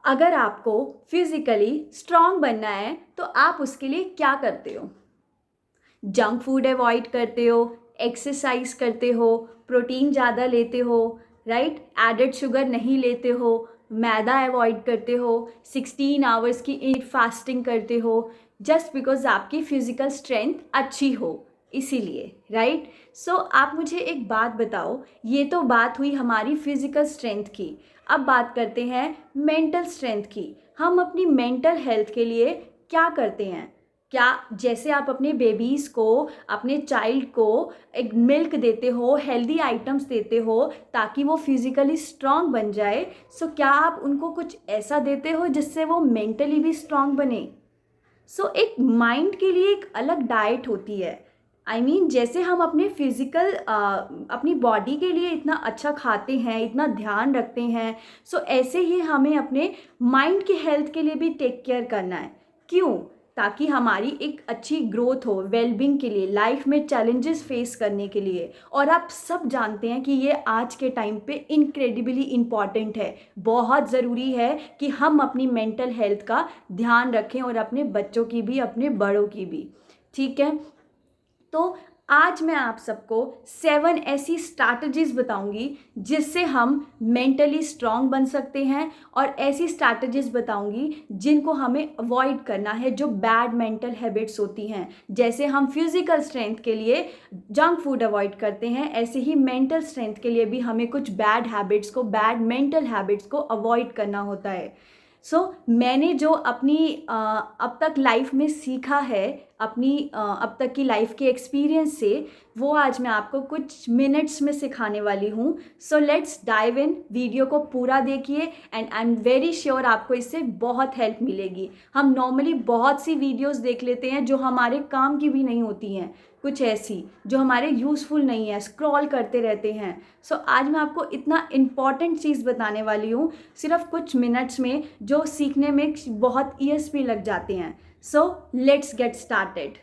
अगर आपको physically strong बनना है तो आप उसके लिए क्या करते हो? जंक फूड अवॉइड करते हो, एक्सरसाइज करते हो, प्रोटीन ज़्यादा लेते हो, राइट, एडेड शुगर नहीं लेते हो, मैदा अवॉइड करते हो, 16 आवर्स की फास्टिंग करते हो, जस्ट बिकॉज आपकी फिजिकल स्ट्रेंथ अच्छी हो, इसीलिए, राइट। सो आप मुझे एक बात बताओ, ये तो बात हुई हमारी फिजिकल स्ट्रेंथ की। अब बात करते हैं मेंटल स्ट्रेंथ की। हम अपनी मेंटल हेल्थ के लिए क्या करते हैं? क्या जैसे आप अपने बेबीज़ को, अपने चाइल्ड को एक मिल्क देते हो, हेल्दी आइटम्स देते हो ताकि वो फिज़िकली स्ट्रांग बन जाए, सो क्या आप उनको कुछ ऐसा देते हो जिससे वो मेंटली भी स्ट्रांग बने? सो एक माइंड के लिए एक अलग डाइट होती है। जैसे हम अपने फिज़िकल अपनी बॉडी के लिए इतना अच्छा खाते हैं, इतना ध्यान रखते हैं, सो ऐसे ही हमें अपने माइंड की हेल्थ के लिए भी टेक केयर करना है। क्यों? ताकि हमारी एक अच्छी ग्रोथ हो, वेलबींग के लिए, लाइफ में चैलेंजेस फेस करने के लिए। और आप सब जानते हैं कि ये आज के टाइम पे इनक्रेडिबली इम्पॉर्टेंट है। बहुत ज़रूरी है कि हम अपनी मेंटल हेल्थ का ध्यान रखें, और अपने बच्चों की भी, अपने बड़ों की भी। ठीक है, तो आज मैं आप सबको 7 ऐसी स्ट्रैटेजीज बताऊंगी जिससे हम मेंटली स्ट्रांग बन सकते हैं, और ऐसी स्ट्रैटेजीज बताऊंगी जिनको हमें अवॉइड करना है, जो बैड मेंटल हैबिट्स होती हैं। जैसे हम फिजिकल स्ट्रेंथ के लिए जंक फूड अवॉइड करते हैं, ऐसे ही मेंटल स्ट्रेंथ के लिए भी हमें कुछ बैड हैबिट्स को, बैड मेंटल हैबिट्स को अवॉइड करना होता है। मैंने जो अपनी अब तक लाइफ में सीखा है, अपनी अब तक की लाइफ के एक्सपीरियंस से, वो आज मैं आपको कुछ मिनट्स में सिखाने वाली हूँ। So let's dive in. Video को पूरा देखिए and I am very sure आपको इससे बहुत हेल्प मिलेगी। हम नॉर्मली बहुत सी वीडियोस देख लेते हैं जो हमारे काम की भी नहीं होती हैं, कुछ ऐसी जो हमारे यूज़फुल नहीं है, स्क्रॉल करते रहते हैं। आज मैं आपको इतना इम्पॉर्टेंट चीज़ बताने वाली हूँ सिर्फ कुछ मिनट्स में, जो सीखने में बहुत ईयर्स भी लग जाते हैं। Let's get started.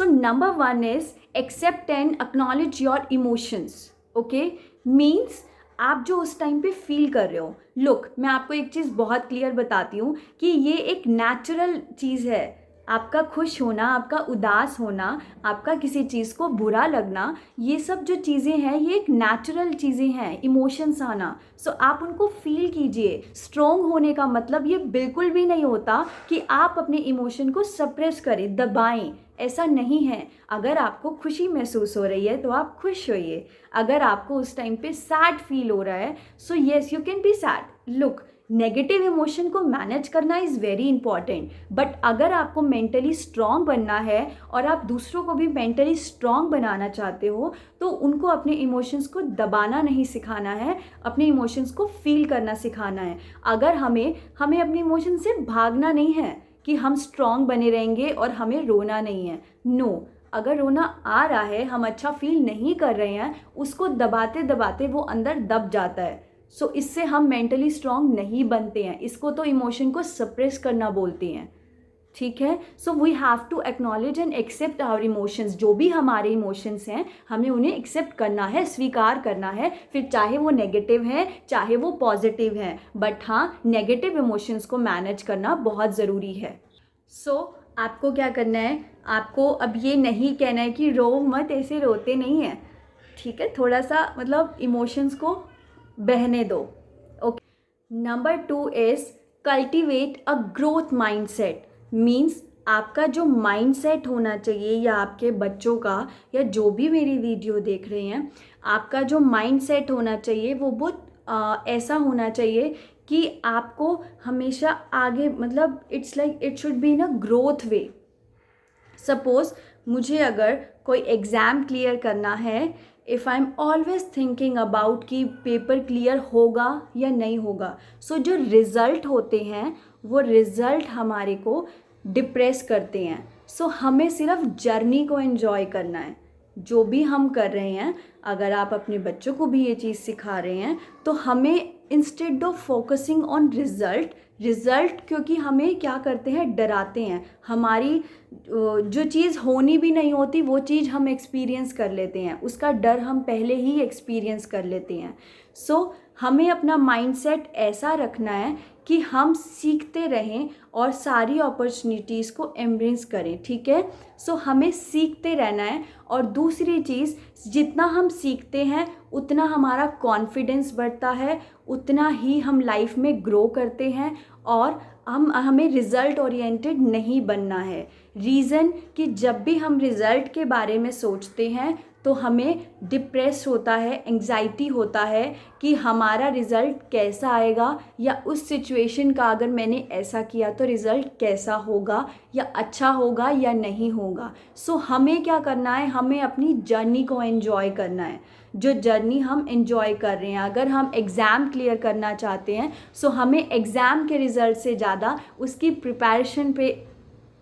Number 1 is accept and acknowledge your emotions. Okay, means आप जो उस टाइम पे फील कर रहे हो। लुक, मैं आपको एक चीज़ बहुत क्लियर बताती हूँ कि ये एक नेचुरल चीज़ है। आपका खुश होना, आपका उदास होना, आपका किसी चीज़ को बुरा लगना, ये सब जो चीज़ें हैं ये एक नेचुरल चीज़ें हैं, इमोशंस आना। आप उनको फील कीजिए। स्ट्रॉन्ग होने का मतलब ये बिल्कुल भी नहीं होता कि आप अपने इमोशन को सप्रेस करें, दबाएं। ऐसा नहीं है। अगर आपको खुशी महसूस हो रही है तो आप खुश होइए। अगर आपको उस टाइम पे सैड फील हो रहा है, so yes you can be sad. Look, negative emotion को मैनेज करना इज़ वेरी इंपॉर्टेंट, बट अगर आपको मेंटली स्ट्रांग बनना है और आप दूसरों को भी मेंटली स्ट्रांग बनाना चाहते हो, तो उनको अपने इमोशंस को दबाना नहीं सिखाना है, अपने इमोशंस को फील करना सिखाना है। अगर हमें अपने इमोशन से भागना नहीं है कि हम स्ट्रांग बने रहेंगे और हमें रोना नहीं है। नो, अगर रोना आ रहा है, हम अच्छा फील नहीं कर रहे हैं, उसको दबाते दबाते वो अंदर दब जाता है। इससे हम मेंटली स्ट्रांग नहीं बनते हैं। इसको तो इमोशन को सप्रेस करना बोलते हैं। ठीक है, we have to acknowledge and accept our emotions. जो भी हमारे इमोशंस हैं, हमें उन्हें एक्सेप्ट करना है, स्वीकार करना है, फिर चाहे वो नेगेटिव है, चाहे वो पॉजिटिव है। बट हाँ, नेगेटिव इमोशंस को मैनेज करना बहुत ज़रूरी है। आपको क्या करना है? आपको अब ये नहीं कहना है कि रो मत, ऐसे रोते नहीं हैं। ठीक है, थोड़ा सा मतलब इमोशंस को बहने दो। Okay, number 2 is cultivate a growth mindset. Means आपका जो माइंडसेट होना चाहिए, या आपके बच्चों का, या जो भी मेरी वीडियो देख रहे हैं, आपका जो माइंडसेट होना चाहिए वो बहुत ऐसा होना चाहिए कि आपको हमेशा आगे, मतलब it's like it should be in a growth way. Suppose मुझे अगर कोई एग्ज़ाम क्लियर करना है, if I am always thinking about कि पेपर क्लियर होगा या नहीं होगा, जो रिज़ल्ट होते हैं वो रिज़ल्ट हमारे को डिप्रेस करते हैं। हमें सिर्फ जर्नी को एंजॉय करना है, जो भी हम कर रहे हैं। अगर आप अपने बच्चों को भी ये चीज़ सिखा रहे हैं, तो हमें instead of focusing on result, क्योंकि हमें क्या करते हैं, डराते हैं। हमारी जो चीज़ होनी भी नहीं होती वो चीज़ हम एक्सपीरियंस कर लेते हैं, उसका डर हम पहले ही एक्सपीरियंस कर लेते हैं। हमें अपना माइंडसेट ऐसा रखना है कि हम सीखते रहें और सारी अपॉर्चुनिटीज़ को एम्ब्रेस करें, ठीक है। सो हमें सीखते रहना है। और दूसरी चीज़, जितना हम सीखते हैं उतना हमारा कॉन्फिडेंस बढ़ता है, उतना ही हम लाइफ में ग्रो करते हैं। और हमें रिज़ल्ट ओरिएंटेड नहीं बनना है। रीज़न कि जब भी हम रिज़ल्ट के बारे में सोचते हैं तो हमें डिप्रेस होता है, एंग्जाइटी होता है कि हमारा रिज़ल्ट कैसा आएगा, या उस सिचुएशन का अगर मैंने ऐसा किया तो रिज़ल्ट कैसा होगा, या अच्छा होगा या नहीं होगा। सो हमें क्या करना है, हमें अपनी जर्नी को एंजॉय करना है। जो जर्नी हम एंजॉय कर रहे हैं, अगर हम एग्ज़ाम क्लियर करना चाहते हैं सो हमें एग्ज़ाम के रिज़ल्ट से ज़्यादा उसकी प्रिपरेशन पे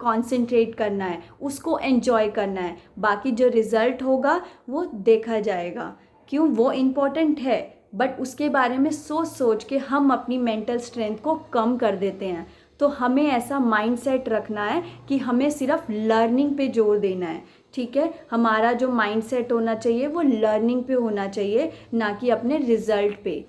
कॉन्सेंट्रेट करना है, उसको एंजॉय करना है। बाकी जो रिज़ल्ट होगा वो देखा जाएगा, क्यों, वो इम्पोर्टेंट है, बट उसके बारे में सोच सोच के हम अपनी मेंटल स्ट्रेंथ को कम कर देते हैं। तो हमें ऐसा माइंडसेट रखना है कि हमें सिर्फ लर्निंग पे जोर देना है, ठीक है। हमारा जो माइंडसेट होना चाहिए वो लर्निंग पे होना चाहिए, ना कि अपने रिज़ल्ट पे।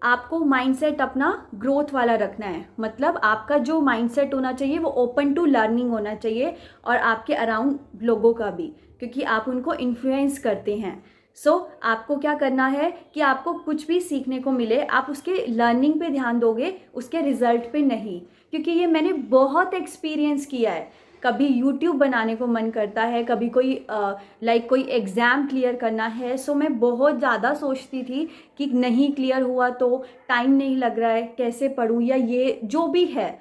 आपको माइंडसेट अपना ग्रोथ वाला रखना है, मतलब आपका जो माइंडसेट होना चाहिए वो ओपन टू लर्निंग होना चाहिए, और आपके अराउंड लोगों का भी, क्योंकि आप उनको इन्फ्लुएंस करते हैं। सो आपको क्या करना है कि आपको कुछ भी सीखने को मिले आप उसके लर्निंग पे ध्यान दोगे, उसके रिजल्ट पे नहीं। क्योंकि ये मैंने बहुत एक्सपीरियंस किया है। कभी यूट्यूब बनाने को मन करता है, कभी कोई कोई एग्ज़ाम क्लियर करना है, सो मैं बहुत ज़्यादा सोचती थी कि नहीं क्लियर हुआ तो टाइम नहीं लग रहा है, कैसे पढूं, या ये जो भी है।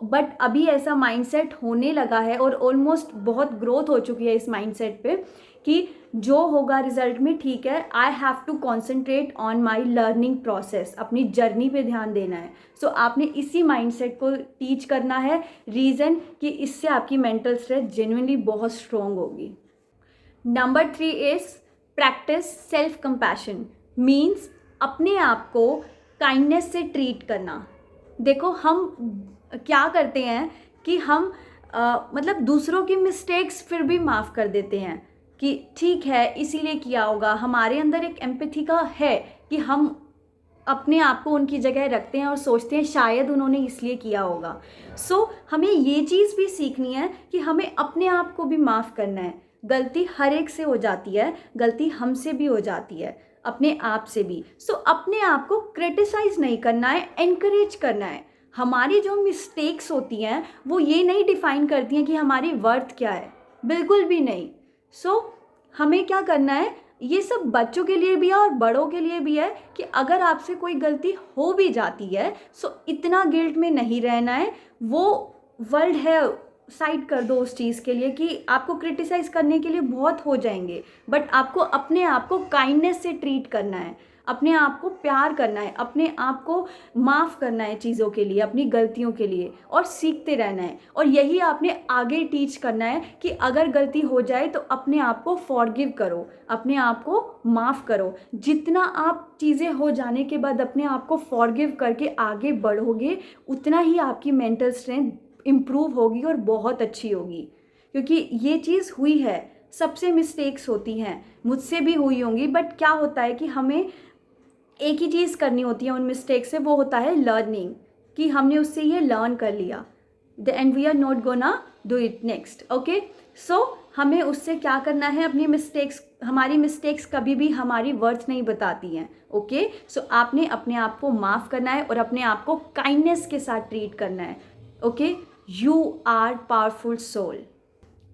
बट अभी ऐसा माइंडसेट होने लगा है और ऑलमोस्ट बहुत ग्रोथ हो चुकी है इस माइंडसेट पे कि जो होगा रिजल्ट में ठीक है, I have to concentrate on my learning process, अपनी जर्नी पे ध्यान देना है। आपने इसी माइंडसेट को टीच करना है। रीज़न कि इससे आपकी मेंटल स्ट्रेंथ जेन्युइनली बहुत स्ट्रॉन्ग होगी। Number 3 is practice self compassion. Means अपने आप को काइंडनेस से ट्रीट करना। देखो हम क्या करते हैं कि हम मतलब दूसरों की मिस्टेक्स फिर भी माफ़ कर देते हैं कि ठीक है इसीलिए किया होगा। हमारे अंदर एक एम्पैथी का है कि हम अपने आप को उनकी जगह रखते हैं और सोचते हैं शायद उन्होंने इसलिए किया होगा। हमें ये चीज़ भी सीखनी है कि हमें अपने आप को भी माफ़ करना है। गलती हर एक से हो जाती है, गलती हमसे भी हो जाती है, अपने आप से भी। अपने आप को क्रिटिसाइज़ नहीं करना है, एनकरेज करना है। हमारी जो मिस्टेक्स होती हैं वो ये नहीं डिफ़ाइन करती हैं कि हमारी वर्थ क्या है, बिल्कुल भी नहीं। हमें क्या करना है, ये सब बच्चों के लिए भी है और बड़ों के लिए भी है कि अगर आपसे कोई गलती हो भी जाती है इतना गिल्ट में नहीं रहना है। वो वर्ल्ड है, साइड कर दो उस चीज़ के लिए कि आपको क्रिटिसाइज करने के लिए बहुत हो जाएंगे, बट आपको अपने आप को काइंडनेस से ट्रीट करना है, अपने आप को प्यार करना है, अपने आप को माफ़ करना है चीज़ों के लिए, अपनी गलतियों के लिए, और सीखते रहना है। और यही आपने आगे टीच करना है कि अगर गलती हो जाए तो अपने आप को फॉरगिव करो, अपने आप को माफ़ करो। जितना आप चीज़ें हो जाने के बाद अपने आप को फॉरगिव करके आगे बढ़ोगे उतना ही आपकी मेंटल स्ट्रेंथ इम्प्रूव होगी और बहुत अच्छी होगी। क्योंकि ये चीज़ हुई है, सबसे मिस्टेक्स होती हैं, मुझसे भी हुई होंगी, बट क्या होता है कि हमें एक ही चीज़ करनी होती है उन मिस्टेक से, वो होता है लर्निंग, कि हमने उससे ये लर्न कर लिया and we are not gonna do it next. Okay, हमें उससे क्या करना है, अपनी मिस्टेक्स, हमारी मिस्टेक्स कभी भी हमारी वर्थ नहीं बताती हैं। ओके, आपने अपने आप को माफ़ करना है और अपने आप को काइंडनेस के साथ ट्रीट करना है। Okay, you are powerful soul.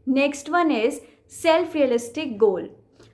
Next one is self realistic goal.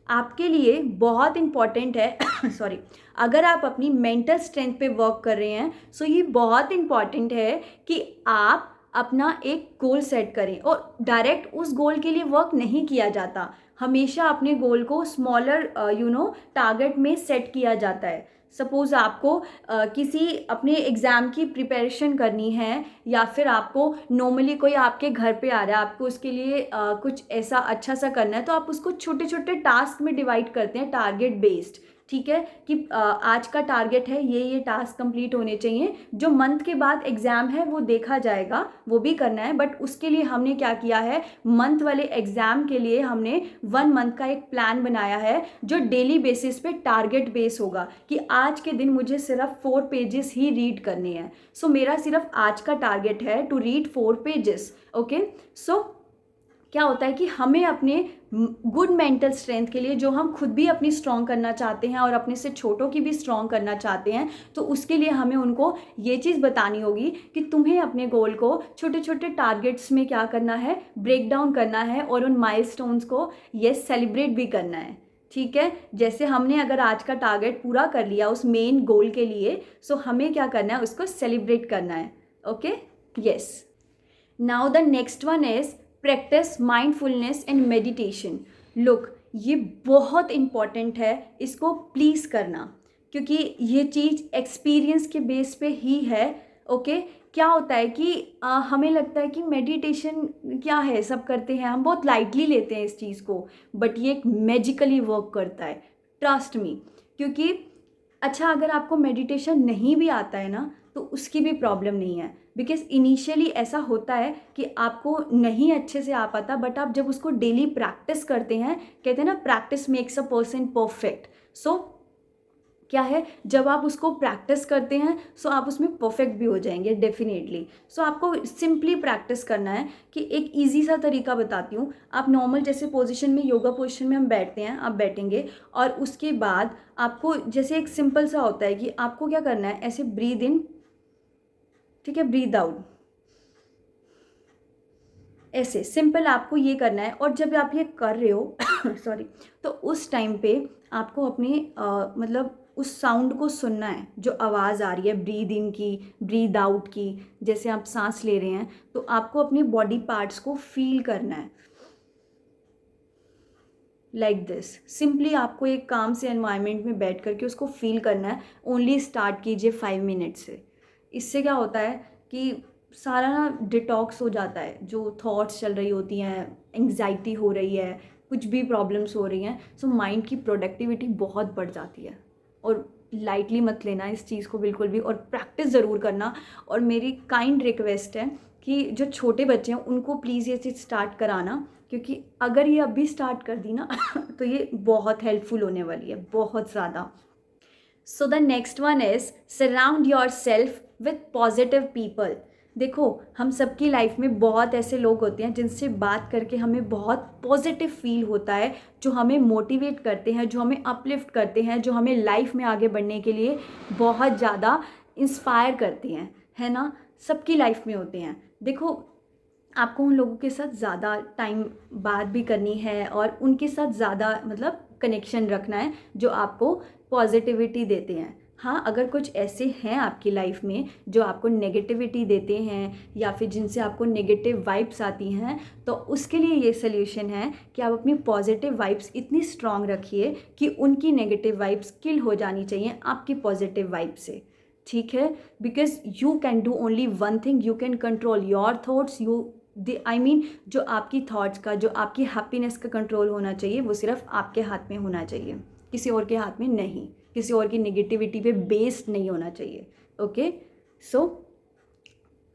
आपके लिए बहुत इम्पॉर्टेंट है सॉरी, अगर आप अपनी मेंटल स्ट्रेंथ पे वर्क कर रहे हैं ये बहुत इम्पॉर्टेंट है कि आप अपना एक गोल सेट करें। और डायरेक्ट उस गोल के लिए वर्क नहीं किया जाता, हमेशा अपने गोल को स्मॉलर टारगेट में सेट किया जाता है। सपोज़ आपको किसी अपने एग्ज़ाम की प्रिपरेशन करनी है, या फिर आपको नॉर्मली कोई आपके घर पे आ रहा है, आपको उसके लिए कुछ ऐसा अच्छा सा करना है, तो आप उसको छोटे छोटे टास्क में डिवाइड करते हैं, टारगेट बेस्ड, ठीक है, कि आज का टारगेट है ये टास्क कंप्लीट होने चाहिए। जो मंथ के बाद एग्ज़ाम है वो देखा जाएगा, वो भी करना है, बट उसके लिए हमने क्या किया है, मंथ वाले एग्ज़ाम के लिए हमने 1 मंथ का एक प्लान बनाया है जो डेली बेसिस पे टारगेट बेस होगा कि आज के दिन मुझे सिर्फ 4 पेजेस ही रीड करने हैं। सो मेरा सिर्फ आज का टारगेट है टू रीड 4 पेजेस। ओके, सो क्या होता है कि हमें अपने गुड मेंटल स्ट्रेंथ के लिए, जो हम खुद भी अपनी स्ट्रॉन्ग करना चाहते हैं और अपने से छोटों की भी स्ट्रॉन्ग करना चाहते हैं, तो उसके लिए हमें उनको ये चीज़ बतानी होगी कि तुम्हें अपने गोल को छोटे छोटे टारगेट्स में क्या करना है, ब्रेक डाउन करना है और उन माइलस्टोन्स को ये सेलिब्रेट भी करना है। ठीक है, जैसे हमने अगर आज का टारगेट पूरा कर लिया उस मेन गोल के लिए, सो हमें क्या करना है, उसको सेलिब्रेट करना है। Okay, yes. Now the next one is practice mindfulness and meditation. Look, ये बहुत इंपॉर्टेंट है, इसको प्लीज़ करना, क्योंकि ये चीज़ एक्सपीरियंस के बेस पे ही है। ओके, क्या होता है कि हमें लगता है कि मेडिटेशन क्या है, सब करते हैं, हम बहुत लाइटली लेते हैं इस चीज़ को, बट ये एक मैजिकली वर्क करता है, ट्रस्ट मी। क्योंकि अच्छा, अगर आपको मेडिटेशन नहीं भी आता है ना, तो उसकी भी प्रॉब्लम नहीं है, बिकॉज इनिशियली ऐसा होता है कि आपको नहीं अच्छे से आ पाता, बट आप जब उसको डेली प्रैक्टिस करते हैं, कहते हैं ना practice makes a person perfect. So क्या है, जब आप उसको प्रैक्टिस करते हैं सो आप उसमें परफेक्ट भी हो जाएंगे डेफिनेटली। सो आपको सिंपली प्रैक्टिस करना है कि एक इजी सा तरीका बताती हूँ। आप नॉर्मल जैसे पोजीशन में, योगा पोजीशन में हम बैठते हैं, आप बैठेंगे और उसके बाद आपको जैसे एक सिंपल सा होता है कि आपको क्या करना है, ऐसे ब्रीद इन, ठीक है, ब्रीद आउट, ऐसे सिंपल आपको ये करना है। और जब आप ये कर रहे हो सॉरी, तो उस टाइम पे आपको अपनी मतलब उस साउंड को सुनना है, जो आवाज़ आ रही है ब्रीद इन की, ब्रीद आउट की, जैसे आप सांस ले रहे हैं, तो आपको अपने बॉडी पार्ट्स को फील करना है लाइक दिस। सिंपली आपको एक काम से एनवायरनमेंट में बैठ करके उसको फील करना है। ओनली स्टार्ट कीजिए 5 मिनट से। इससे क्या होता है कि सारा ना डिटॉक्स हो जाता है, जो थॉट्स चल रही होती हैं, एंग्जाइटी हो रही है, कुछ भी प्रॉब्लम्स हो रही हैं, सो माइंड की प्रोडक्टिविटी बहुत बढ़ जाती है। और लाइटली मत लेना इस चीज़ को बिल्कुल भी, और प्रैक्टिस ज़रूर करना। और मेरी काइंड रिक्वेस्ट है कि जो छोटे बच्चे हैं उनको प्लीज़ ये चीज़ स्टार्ट कराना, क्योंकि अगर ये अभी स्टार्ट कर दी ना तो ये बहुत हेल्पफुल होने वाली है, बहुत ज़्यादा। So the next one is surround your self with positive people. देखो, हम सबकी लाइफ में बहुत ऐसे लोग होते हैं जिनसे बात करके हमें बहुत पॉजिटिव फील होता है, जो हमें मोटिवेट करते हैं, जो हमें अपलिफ्ट करते हैं, जो हमें लाइफ में आगे बढ़ने के लिए बहुत ज़्यादा इंस्पायर करते हैं, है ना। सबकी लाइफ में होते हैं। देखो, आपको उन लोगों के साथ ज़्यादा टाइम बात भी करनी है और उनके साथ ज़्यादा मतलब कनेक्शन रखना है जो आपको पॉजिटिविटी देते हैं। हाँ, अगर कुछ ऐसे हैं आपकी लाइफ में जो आपको नेगेटिविटी देते हैं या फिर जिनसे आपको नेगेटिव वाइब्स आती हैं, तो उसके लिए ये सल्यूशन है कि आप अपनी पॉजिटिव वाइब्स इतनी स्ट्रॉन्ग रखिए कि उनकी नेगेटिव वाइब्स किल हो जानी चाहिए आपकी पॉजिटिव वाइब से। ठीक है, because you can do only one thing, you can control your thoughts. जो आपकी थॉट्स का, जो आपकी हैप्पीनेस का कंट्रोल होना चाहिए, वो सिर्फ आपके हाथ में होना चाहिए, किसी और के हाथ में नहीं, किसी और की नेगेटिविटी पे बेस्ड नहीं होना चाहिए। ओके, सो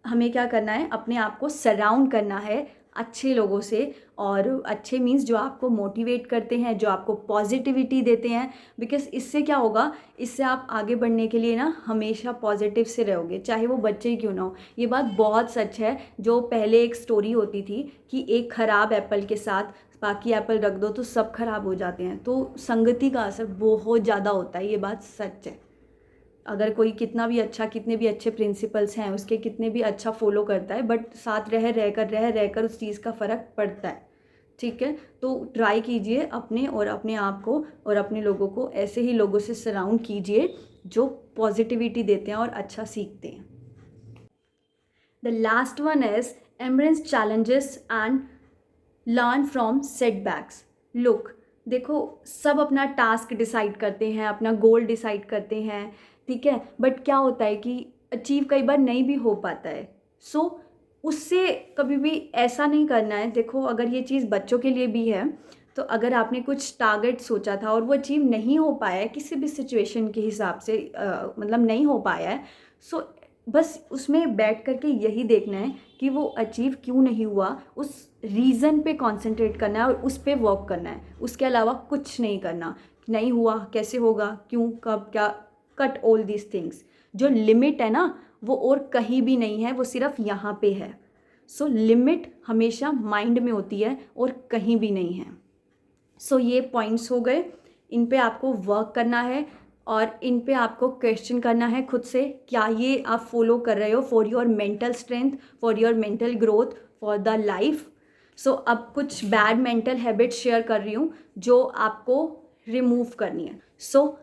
हमें क्या करना है, अपने आप को सराउंड करना है अच्छे लोगों से, और अच्छे मीन्स जो आपको मोटिवेट करते हैं, जो आपको पॉजिटिविटी देते हैं। बिकॉज इससे क्या होगा, इससे आप आगे बढ़ने के लिए ना हमेशा पॉजिटिव से रहोगे, चाहे वो बच्चे ही क्यों ना हो। ये बात बहुत सच है। जो पहले एक स्टोरी होती थी कि एक ख़राब एप्पल के साथ बाकी एप्पल रख दो तो सब खराब हो जाते हैं, तो संगति का असर बहुत ज़्यादा होता है, ये बात सच है। अगर कोई कितना भी अच्छा, कितने भी अच्छे प्रिंसिपल्स हैं उसके, कितने भी अच्छा फॉलो करता है, बट साथ रह कर उस चीज़ का फ़र्क पड़ता है। ठीक है, तो ट्राई कीजिए अपने और अपने आप को और अपने लोगों को ऐसे ही लोगों से सराउंड कीजिए जो पॉजिटिविटी देते हैं और अच्छा सीखते हैं। The last one is embrace challenges and learn from setbacks. Look, देखो, सब अपना टास्क डिसाइड करते हैं, अपना गोल डिसाइड करते हैं, ठीक है, बट क्या होता है कि अचीव कई बार नहीं भी हो पाता है। उससे कभी भी ऐसा नहीं करना है। देखो, अगर ये चीज़ बच्चों के लिए भी है तो अगर आपने कुछ टारगेट सोचा था और वो अचीव नहीं हो पाया है किसी भी सिचुएशन के हिसाब से, मतलब नहीं हो पाया है, सो बस उसमें बैठ करके यही देखना है कि वो अचीव क्यों नहीं हुआ, उस रीज़न पे कंसंट्रेट करना है और उस पे वर्क करना है, उसके अलावा कुछ नहीं करना। नहीं हुआ, कैसे होगा, क्यों, कब, क्या, कट ऑल दीज थिंग्स। जो लिमिट है ना वो और कहीं भी नहीं है, वो सिर्फ यहाँ पे है। सो लिमिट हमेशा माइंड में होती है और कहीं भी नहीं है। सो ये पॉइंट्स हो गए, इन पे आपको वर्क करना है और इन पे आपको क्वेश्चन करना है खुद से, क्या ये आप फॉलो कर रहे हो for your mental strength, for your mental growth, for the life. So अब कुछ बैड मेंटल हैबिट्स शेयर कर रही हूँ जो आपको रिमूव करनी है। सो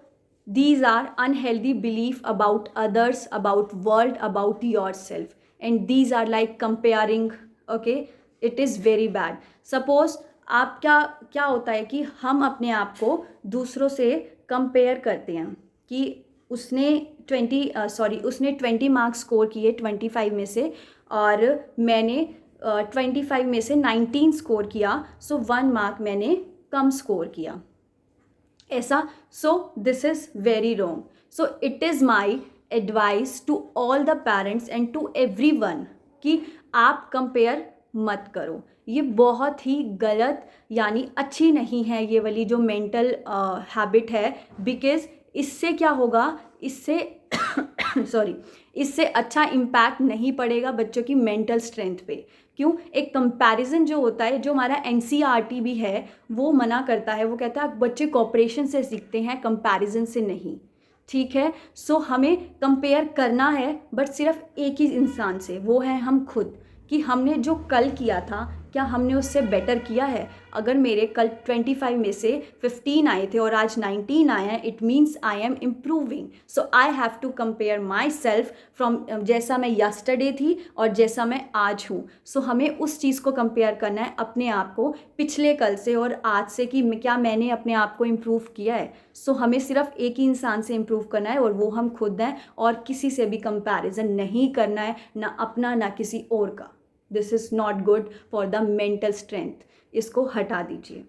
these are unhealthy belief about others, about world, about yourself, and these are like comparing. Okay, it is very bad. Suppose आप क्या क्या होता है कि हम अपने आप को दूसरों से कंपेयर करते हैं कि उसने 20 मार्क्स स्कोर किए 25 में से और मैंने 25 में से 19 स्कोर किया, सो 1 मार्क मैंने कम स्कोर किया ऐसा। So this is very wrong. So it is my advice to all the parents and to everyone कि आप कंपेयर मत करो। ये बहुत ही गलत यानी अच्छी नहीं है ये वाली जो मेंटल हैबिट है, बिकॉज इससे क्या होगा, इससे इससे अच्छा इम्पैक्ट नहीं पड़ेगा बच्चों की मेंटल स्ट्रेंथ पे। क्यों? एक कंपैरिजन जो होता है, जो हमारा एनसीईआरटी भी है वो मना करता है, वो कहता है बच्चे कोऑपरेशन से सीखते हैं, कंपैरिजन से नहीं। ठीक है, सो हमें कंपेयर करना है बट सिर्फ एक ही इंसान से, वो है हम खुद, कि हमने जो कल किया था क्या हमने उससे बेटर किया है। अगर मेरे कल 25 में से 15 आए थे और आज 19 आए हैं, it means I am improving. So I have to compare my self from जैसा मैं यस्टरडे थी और जैसा मैं आज हूँ। सो हमें उस चीज़ को कंपेयर करना है अपने आप को पिछले कल से और आज से कि क्या मैंने अपने आप को इम्प्रूव किया है। सो हमें सिर्फ एक ही इंसान से इम्प्रूव करना है और वो हम खुद हैं, और किसी से भी कंपैरिजन नहीं करना है, ना अपना ना किसी और का। This is not good for the mental strength, इसको हटा दीजिए।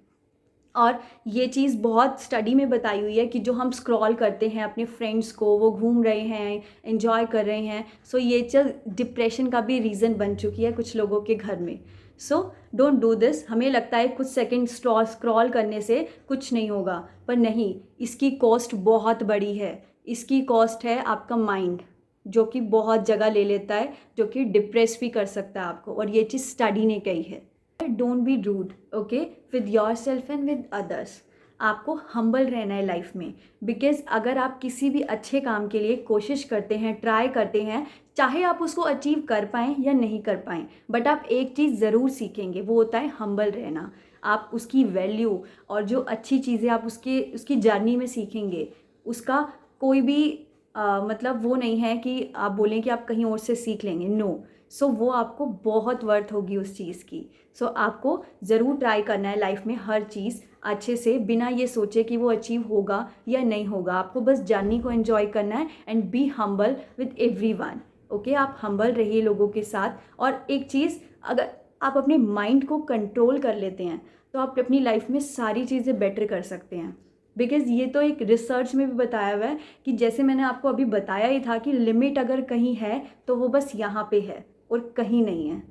और ये चीज़ बहुत स्टडी में बताई हुई है कि जो हम स्क्रॉल करते हैं अपने फ्रेंड्स को, वो घूम रहे हैं, एंजॉय कर रहे हैं, सो ये चीज़ डिप्रेशन का भी रीज़न बन चुकी है कुछ लोगों के घर में। So don't do this. हमें लगता है कुछ सेकंड स्क्रॉल करने से कुछ नहीं होगा, पर नहीं, इसकी कॉस्ट बहुत बड़ी है। इसकी कॉस्ट है आपका माइंड, जो कि बहुत जगह ले लेता है, जो कि डिप्रेस भी कर सकता है आपको, और ये चीज़ स्टडी ने कही है। Don't be rude, okay, with your self and with others. आपको हम्बल रहना है लाइफ में, बिकॉज अगर आप किसी भी अच्छे काम के लिए कोशिश करते हैं, ट्राई करते हैं, चाहे आप उसको अचीव कर पाएँ या नहीं कर पाएँ, बट आप एक चीज़ ज़रूर सीखेंगे, वो होता है हम्बल रहना। आप उसकी वैल्यू और जो अच्छी चीज़ें आप उसकी जर्नी में सीखेंगे, उसका कोई भी मतलब वो नहीं है कि आप बोलें कि आप कहीं और से सीख लेंगे, नो। सो वो आपको बहुत वर्थ होगी उस चीज़ की। सो आपको ज़रूर ट्राई करना है लाइफ में हर चीज़ अच्छे से, बिना ये सोचे कि वो अचीव होगा या नहीं होगा। आपको बस जर्नी को एंजॉय करना है and be humble with everyone. Okay, आप हम्बल रहिए लोगों के साथ। और एक चीज़, अगर आप अपने माइंड को कंट्रोल कर लेते हैं तो आप अपनी लाइफ में सारी चीज़ें बेटर कर सकते हैं। बिकॉज़ ये तो एक रिसर्च में भी बताया हुआ है कि जैसे मैंने आपको अभी बताया ही था कि लिमिट अगर कहीं है तो वो बस यहाँ पे है और कहीं नहीं है।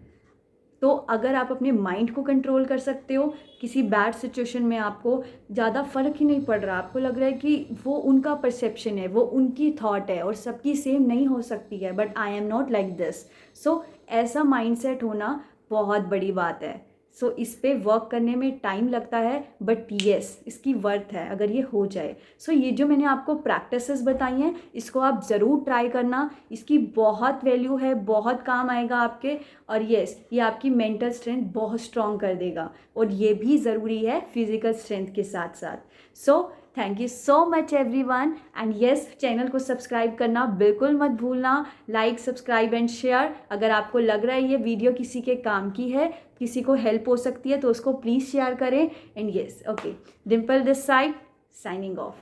तो अगर आप अपने माइंड को कंट्रोल कर सकते हो, किसी बैड सिचुएशन में आपको ज़्यादा फ़र्क ही नहीं पड़ रहा, आपको लग रहा है कि वो उनका परसेप्शन है, वो उनकी थॉट है और सबकी सेम नहीं हो सकती है, but I am not like this. So ऐसा माइंडसेट होना बहुत बड़ी बात है। सो इस पे वर्क करने में टाइम लगता है, बट येस, इसकी वर्थ है अगर ये हो जाए। सो ये जो मैंने आपको प्रैक्टिसेस बताई हैं, इसको आप ज़रूर ट्राई करना, इसकी बहुत वैल्यू है, बहुत काम आएगा आपके। और येस, ये आपकी मेंटल स्ट्रेंथ बहुत स्ट्रॉन्ग कर देगा, और ये भी ज़रूरी है फिजिकल स्ट्रेंथ के साथ साथ। So thank you so much everyone, and yes, channel को सब्सक्राइब करना बिल्कुल मत भूलना। Like, subscribe and share. अगर आपको लग रहा है ये वीडियो किसी के काम की है, किसी को हेल्प हो सकती है, तो उसको प्लीज़ शेयर करें। And yes, okay, Dimple this side, signing off.